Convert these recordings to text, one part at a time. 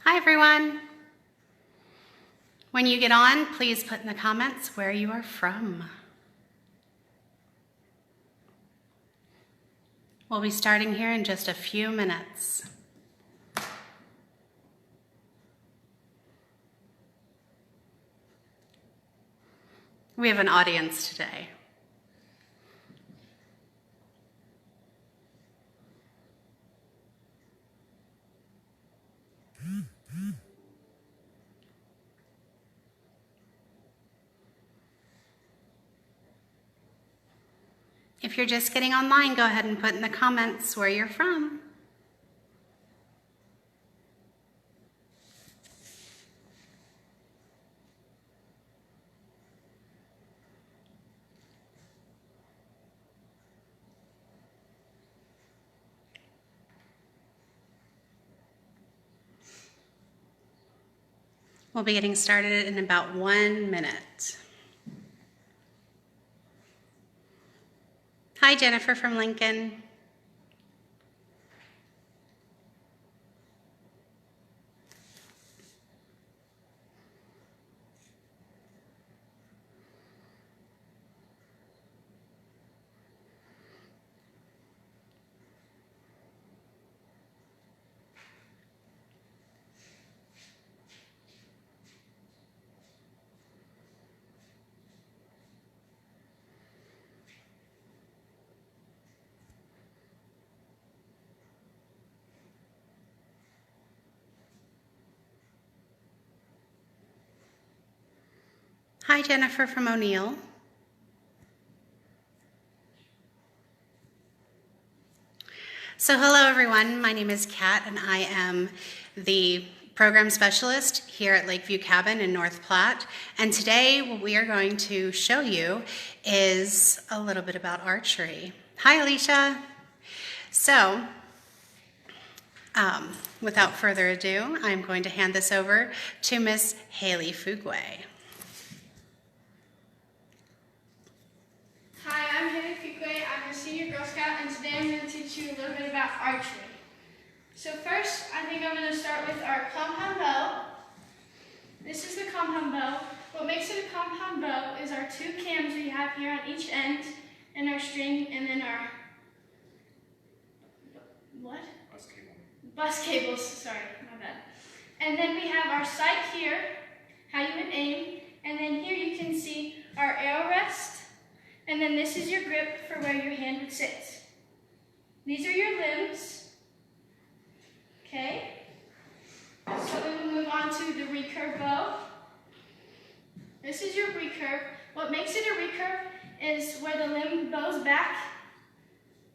Hi everyone. When you get on, please put in the comments where you are from. We'll be starting here in just a few minutes. We have an audience today. If you're just getting online, go ahead and put in the comments where you're from. We'll be getting started in about 1 minute. Hi, Jennifer from Lincoln. Hi, Jennifer from O'Neill. So hello everyone, my name is Kat and I am the program specialist here at Lakeview Cabin in North Platte. And today what we are going to show you is a little bit about archery. Hi Alicia. So without further ado, I'm going to hand this over to Miss Haley Fugwe. Hi, I'm Haley Fugwe. I'm a senior Girl Scout, and today I'm going to teach you a little bit about archery. So first, I think I'm going to start with our compound bow. This is the compound bow. What makes it a compound bow is our two cams we have here on each end, and our string, and then our bus cables, sorry, my bad. And then we have our sight here, how you would aim, and then here you can see our arrow rest. And then this is your grip for where your hand would sit. These are your limbs. Okay? So then we'll move on to the recurve bow. This is your recurve. What makes it a recurve is where the limb bows back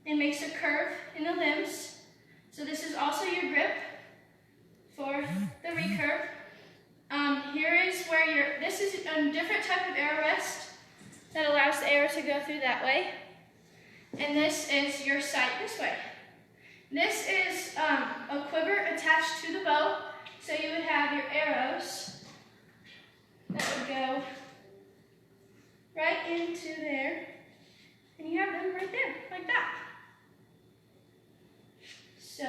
and makes a curve in the limbs. So this is also your grip for the recurve. Here is where this is a different type of arrow rest that allows the arrow to go through that way. And this is your sight this way. This is a quiver attached to the bow, so you would have your arrows that would go right into there, and you have them right there, like that. So,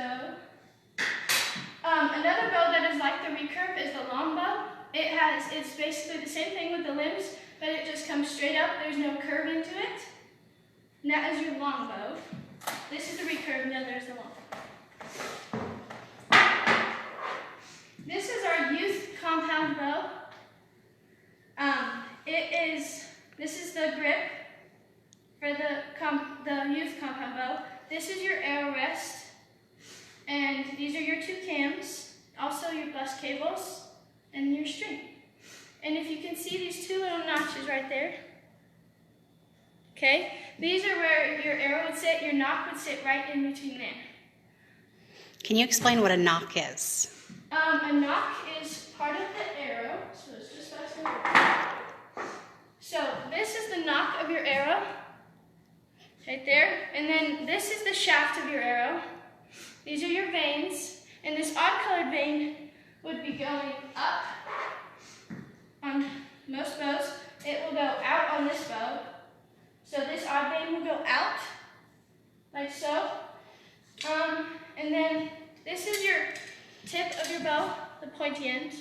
another bow that is like the recurve is the long bow. It's basically the same thing with the limbs, but it just comes straight up. There's no curve into it. And that is your long bow. This is the recurve, and then there's the long bow. This is our youth compound bow. This is the grip for the youth compound bow. This is your arrow rest, and these are your two cams, also your bus cables, and your string. And if you can see these two little notches right there, okay, these are where your arrow would sit, your nock would sit right in between there. Can you explain what a nock is? A nock is part of the arrow, so it's just fasten. So this is the nock of your arrow, right there, and then this is the shaft of your arrow. These are your vanes, and this odd-colored vein would be going up. On most bows, it will go out on this bow. So this odd vein will go out, like so. And then this is your tip of your bow, the pointy end.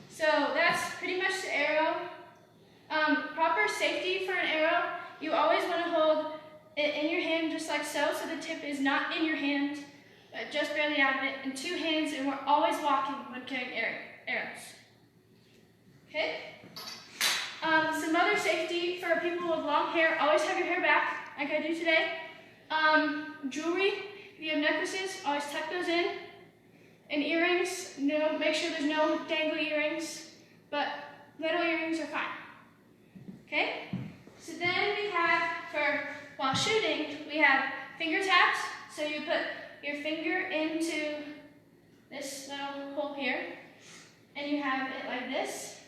So that's pretty much the arrow. Proper safety for an arrow, you always want to hold it in your hand just like so the tip is not in your hand, but just barely out of it, in two hands, and we're always walking when carrying arrows. Okay? Some other safety for people with long hair, always have your hair back, like I do today. Jewelry, if you have necklaces, always tuck those in. And earrings, make sure there's no dangly earrings, but little earrings are fine. Okay? So then we have, while shooting, we have finger taps. So you put your finger into this little hole here, and you have it like this.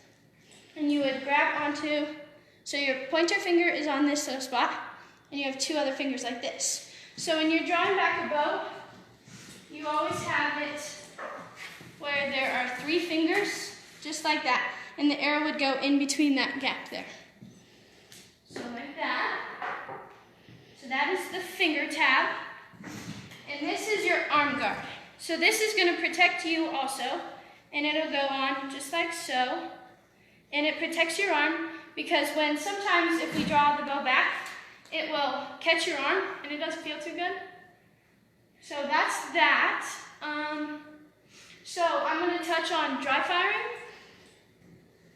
And you would grab onto, so your pointer finger is on this little spot, and you have two other fingers like this. So when you're drawing back a bow, you always have it where there are three fingers, just like that, and the arrow would go in between that gap there. So like that. So that is the finger tab, and this is your arm guard. So this is going to protect you also, and it'll go on just like so, and it protects your arm because sometimes if we draw the bow back, it will catch your arm, and it doesn't feel too good. So that's that. So I'm going to touch on dry firing.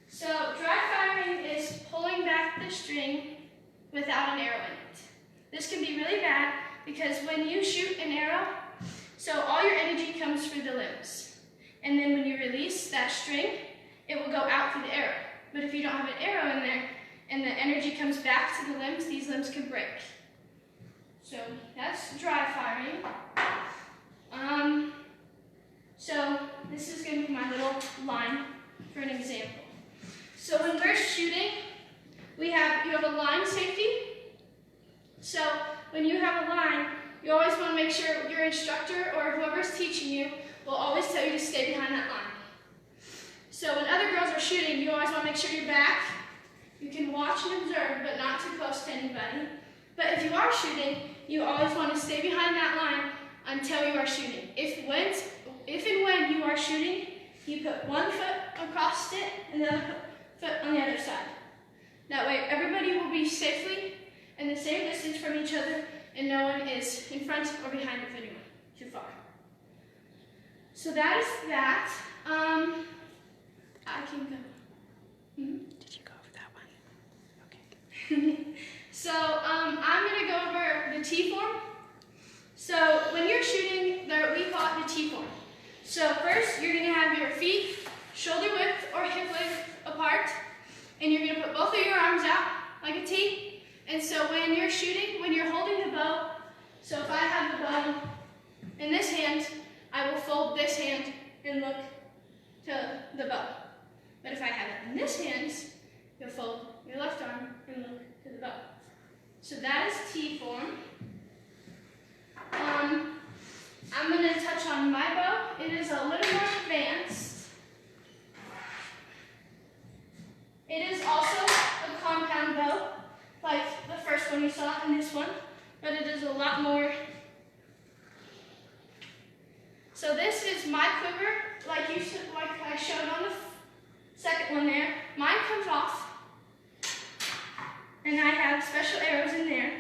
So dry firing is pulling back the string without an arrow in it. This can be really bad because when you shoot an arrow, so all your energy comes through the limbs. And then when you release that string, it will go out through the arrow. But if you don't have an arrow in there and the energy comes back to the limbs, these limbs can break. So that's dry firing. So this is going to be my little line for an example. So when we're shooting, you have a line safety. So when you have a line, you always want to make sure your instructor or whoever's teaching you will always tell you to stay behind that line. So when other girls are shooting, you always want to make sure you're back. You can watch and observe, but not too close to anybody. But if you are shooting, you always want to stay behind that line until you are shooting. If and when you are shooting, you put one foot across it and the other foot on the other side. That way everybody will be safely in the same distance from each other and no one is in front or behind if anyone too far. So that is that. I can go. Did you go over that one? Okay. So I'm going to go over the T-form. So when you're shooting, we call it the T-form. So first, you're going to have your feet shoulder width or hip width apart, and you're going to put both of your arms out like a T. And so when you're shooting, when you're holding the bow, so if I have the bow in this hand, I will fold this hand and look to the bow. But if I have it in this hand, you'll fold your left arm and look to the bow. So that is T-form. I'm going to touch on my bow. It is a little more advanced. It is also a compound bow, like the first one you saw and this one, but it is a lot more. So this is my quiver, like I showed on the second one there. Mine comes off, and I have special arrows in there.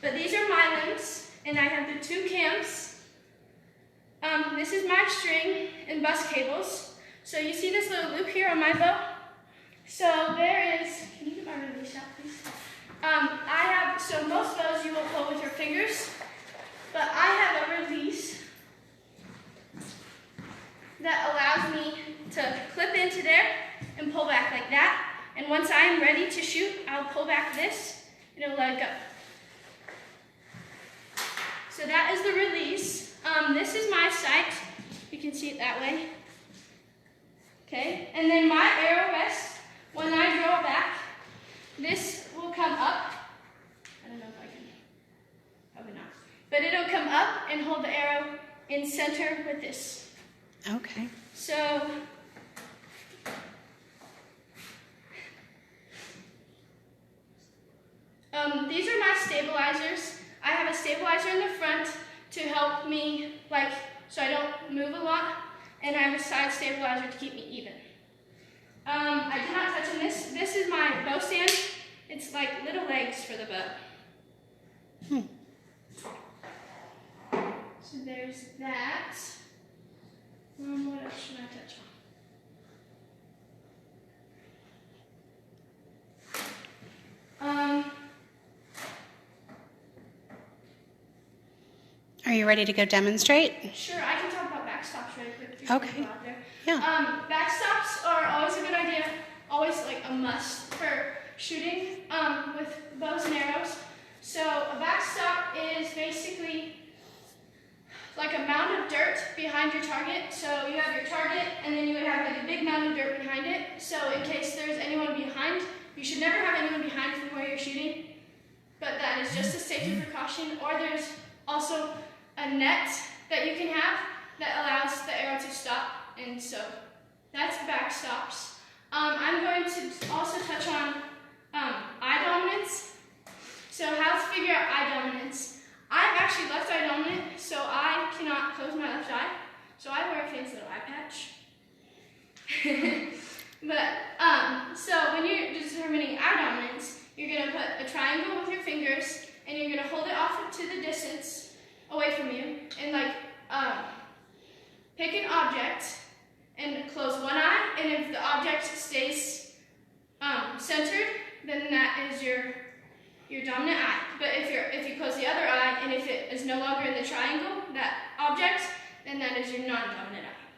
But these are my limbs, and I have the two cams. This is my string and bus cables. So you see this little loop here on my bow? So there is, can you get my release out, please? So most bows you will pull with your fingers, but I have a release that allows me to clip into there and pull back like that. And once I am ready to shoot, I'll pull back this and it'll let it go. So that is the release. This is my sight. You can see it that way. Okay, and then my arrow rest, when I draw back, this will come up. I don't know if I can, probably not. But it'll come up and hold the arrow in center with this. Okay. So, these are my stabilizers. I have a stabilizer in the front to help me, like, so I don't move a lot, and I have a side stabilizer to keep me even. I did not touch on this. This is my bow stand. It's like little legs for the bow. So there's that. What else should I touch on? Are you ready to go demonstrate? Sure, I can talk about backstops really quick. Okay. Out there. Yeah. Backstops are always a good idea, always like a must for shooting with bows and arrows. So a backstop is basically like a mound of dirt behind your target. So you have your target, and then you would have like a big mound of dirt behind it. So in case there's anyone behind, you should never have anyone behind from where you're shooting, but that is just a safety precaution. Or there's also a net that you can have that allows the arrow to stop, and so that's backstops. I'm going to also touch on eye dominance. So how to figure out eye dominance. I'm actually left eye dominant, so I cannot close my left eye, so I wear a fancy little eye patch. But so when you're determining eye dominance, you're going to put a triangle with your fingers, and you're going to hold it off to the distance away from you, and like pick an object and close one eye, and if the object stays centered, then that is your dominant eye. But if you close the other eye, and if it is no longer in the triangle, that object, then that is your non-dominant eye.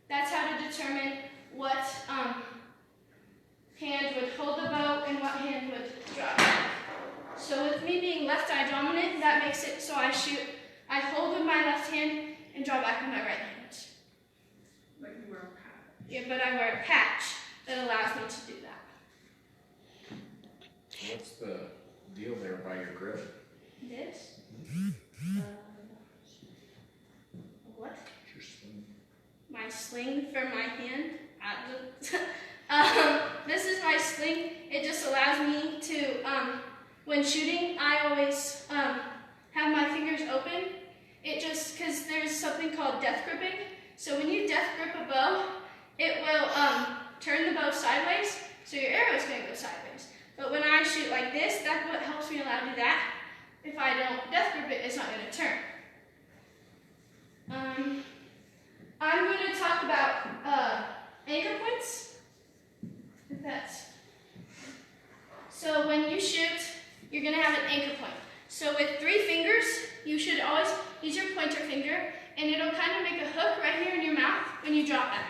That's how to determine what hand would hold the bow and what hand would drop it. So with me being left eye dominant, that makes it so I hold with my left hand and draw back with my right hand. But you wear a patch. Yeah, but I wear a patch that allows me to do that. What's the deal there by your grip? This? What? Your sling. My sling for my hand? This is my sling. It just allows me to, when shooting, I always have my fingers open. It just, because there's something called death gripping. So when you death grip a bow, it will turn the bow sideways, so your arrow is going to go sideways. But when I shoot like this, that's what helps me allow to do that. If I don't death grip it, it's not going to turn. I'm going to talk about anchor points. If that's so, when you shoot, you're going to have an anchor point. So with 3 fingers, you should always use your pointer finger, and it'll kind of make a hook right here in your mouth when you drop back.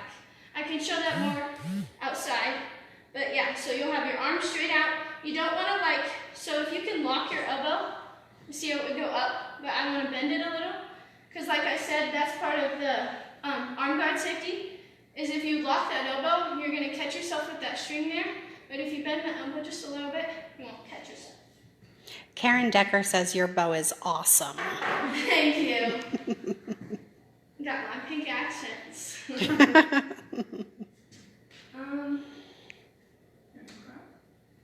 I can show that more outside, but yeah, so you'll have your arms straight out. You don't want to so if you can lock your elbow, you see how it would go up, but I want to bend it a little, because like I said, that's part of the arm guard safety, is if you lock that elbow, you're going to catch yourself with that string there, but if you bend the elbow just a little bit, you won't catch yourself. Karen Decker says your bow is awesome. Thank you. Got my pink accents.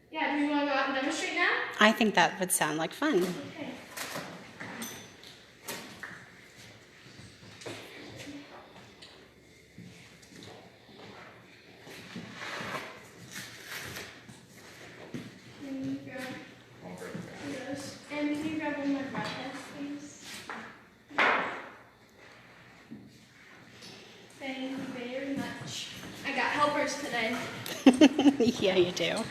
Yeah, do you want to go out and demonstrate now? I think that would sound like fun. Okay. Can you grab those? And can you grab one more broadcast, please? Thank you very much. I got helpers today. Yeah, you do.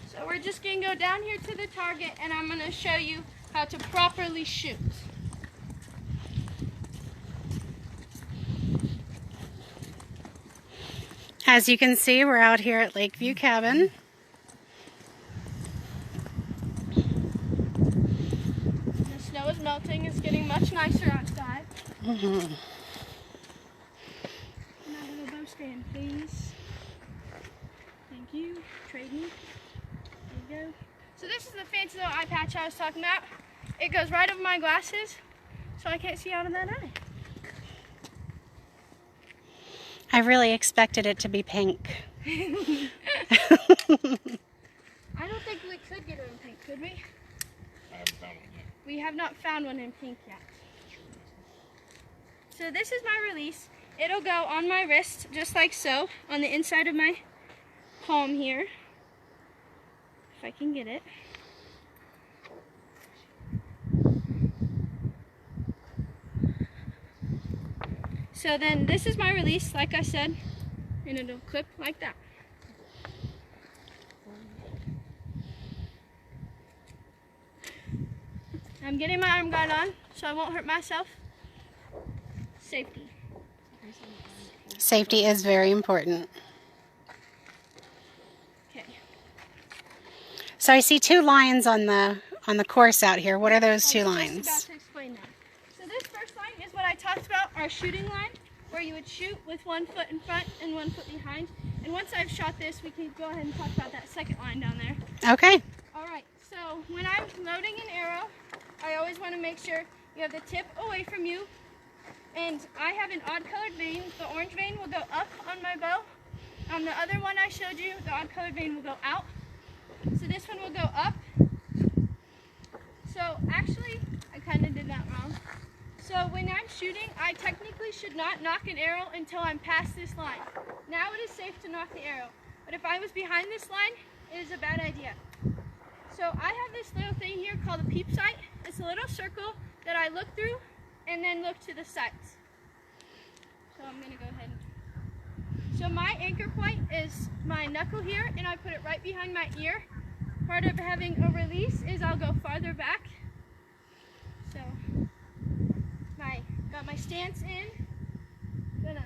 So we're just going to go down here to the target, and I'm going to show you how to properly shoot. As you can see, we're out here at Lakeview Cabin. The snow is melting. It's getting much nicer outside. Mm-hmm. My little bow stand, please. Thank you. Trade me. There you go. So this is the fancy little eye patch I was talking about. it goes right over my glasses, so I can't see out of that eye. I really expected it to be pink. I don't think we could get it in pink, could we? I haven't found one yet. We have not found one in pink yet. So this is my release. It'll go on my wrist, just like so, on the inside of my palm here. If I can get it. So then this is my release, like I said, and it'll clip like that. I'm getting my arm guard on so I won't hurt myself. Safety. Safety is very important. Okay. So I see 2 lines on the course out here. What are those 2 I was lines? just about to explain that. So this first line is what I talked about, our shooting line, where you would shoot with 1 foot in front and 1 foot behind. And once I've shot this, we can go ahead and talk about that second line down there. Okay. All right, so when I'm loading an arrow, I always want to make sure you have the tip away from you. And I have an odd colored vein. The orange vein will go up on my bow. On the other one I showed you, the odd colored vein will go out. So this one will go up. So actually, I kind of did that wrong. So when I'm shooting, I technically should not knock an arrow until I'm past this line. Now it is safe to knock the arrow. But if I was behind this line, it is a bad idea. So I have this little thing here called a Peep Sight. It's a little circle that I look through and then look to the sides. So I'm gonna go ahead. So my anchor point is my knuckle here, and I put it right behind my ear. Part of having a release is I'll go farther back. So got my stance in. Gonna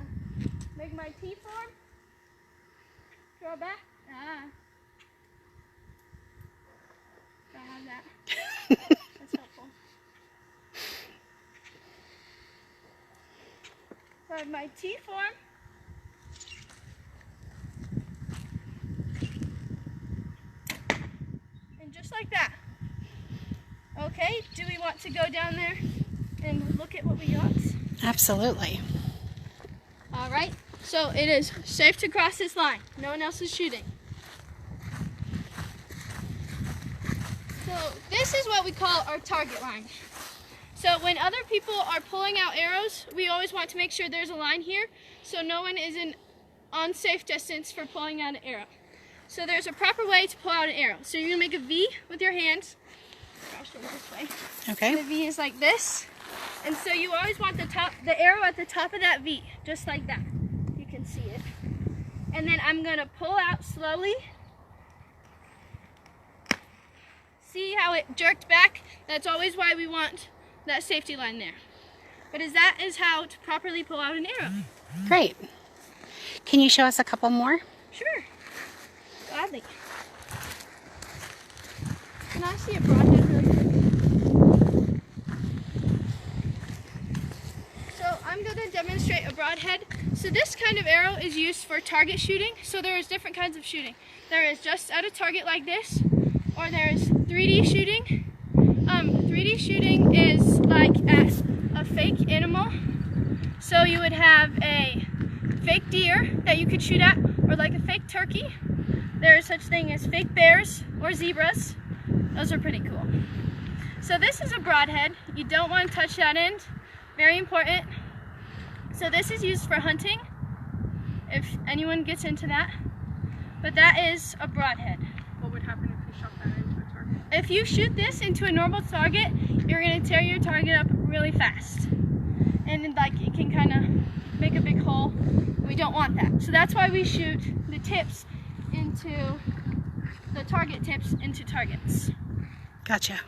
make my T form. Draw back. I have that. That's helpful. So I have my T form. And just like that. Okay, do we want to go down there and look at what we got? Absolutely. All right, so it is safe to cross this line. No one else is shooting. So this is what we call our target line. So when other people are pulling out arrows, we always want to make sure there's a line here so no one is in unsafe distance for pulling out an arrow. So there's a proper way to pull out an arrow. So you're gonna make a V with your hands. I'll show you this way. Okay. The V is like this. And so you always want the arrow at the top of that V, just like that. You can see it. And then I'm gonna pull out slowly. See how it jerked back? That's always why we want that safety line there. But that is how to properly pull out an arrow. Great. Can you show us a couple more? Sure. Gladly. Can I see a broadhead really quick? So I'm going to demonstrate a broadhead. So this kind of arrow is used for target shooting. So there is different kinds of shooting. There is just at a target like this, or there is 3D shooting. 3D shooting is like at a fake animal. So you would have a fake deer that you could shoot at, or like a fake turkey. There is such thing as fake bears or zebras. Those are pretty cool. So this is a broadhead. You don't want to touch that end. Very important. So this is used for hunting, if anyone gets into that. But that is a broadhead. What would happen if you shot that into a target? If you shoot this into a normal target, you're going to tear your target up really fast. And then, like, it can kind of make a big hole. We don't want that. So that's why we shoot the tips into the target tips into targets. Gotcha.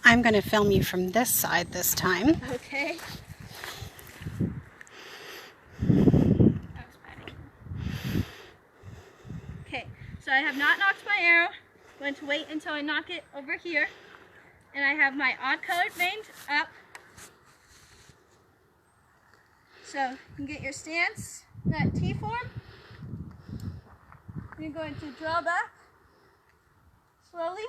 I'm going to film you from this side this time. Okay. That was bad. Okay, so I have not knocked my arrow. I'm going to wait until I knock it over here. And I have my odd colored veins up. So you can get your stance, that T form. You're going to draw back slowly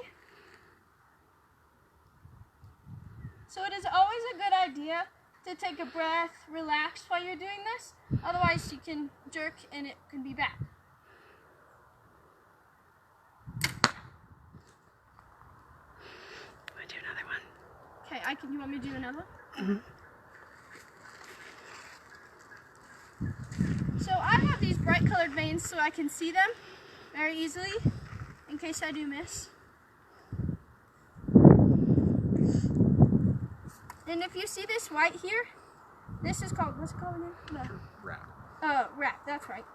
So it is always a good idea to take a breath, relax while you're doing this. Otherwise you can jerk and it can be bad. Do another one. Okay, you want me to do another one? So I have these bright colored veins so I can see them very easily in case I do miss. And if you see this white here, this is called, what's it called again? Wrap. Wrap, that's right.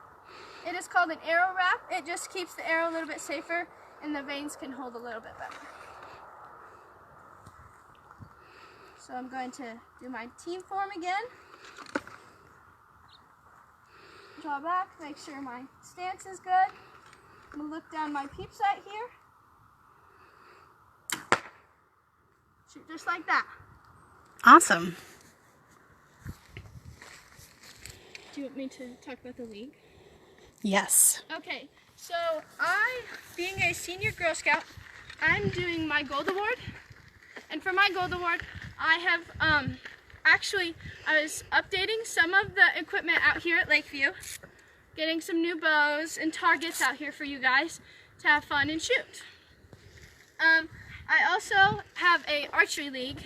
It is called an arrow wrap. It just keeps the arrow a little bit safer and the veins can hold a little bit better. So I'm going to do my team form again. Draw back, make sure my stance is good. I'm going to look down my peep sight here. Shoot just like that. Awesome. Do you want me to talk about the league? Yes. Okay, so being a senior Girl Scout, I'm doing my Gold Award. And for my Gold Award, I have, I was updating some of the equipment out here at Lakeview, getting some new bows and targets out here for you guys to have fun and shoot. I also have a archery league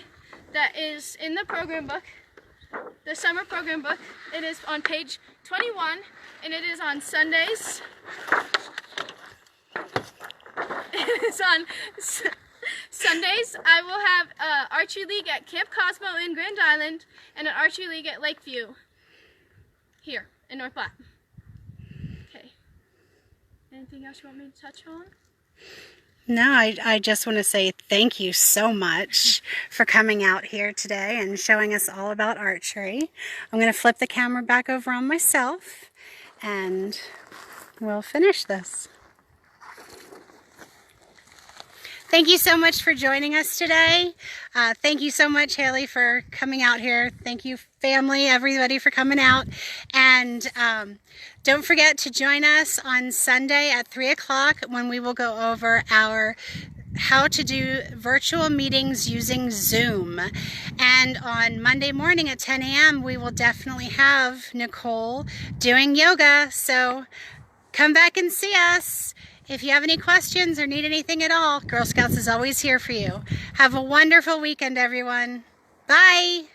that is in the program book, the summer program book. It is on page 21, and it is on Sundays. It is on Sundays. I will have an archery league at Camp Cosmo in Grand Island and an archery league at Lakeview here in North Platte. Okay. Anything else you want me to touch on? No, I just want to say thank you so much for coming out here today and showing us all about archery. I'm going to flip the camera back over on myself and we'll finish this. Thank you so much for joining us today. Thank you so much, Haley, for coming out here. Thank you, family, everybody, for coming out. And don't forget to join us on Sunday at 3 o'clock when we will go over our how to do virtual meetings using Zoom. And on Monday morning at 10 a.m., we will definitely have Nicole doing yoga. So come back and see us. If you have any questions or need anything at all, Girl Scouts is always here for you. Have a wonderful weekend, everyone. Bye.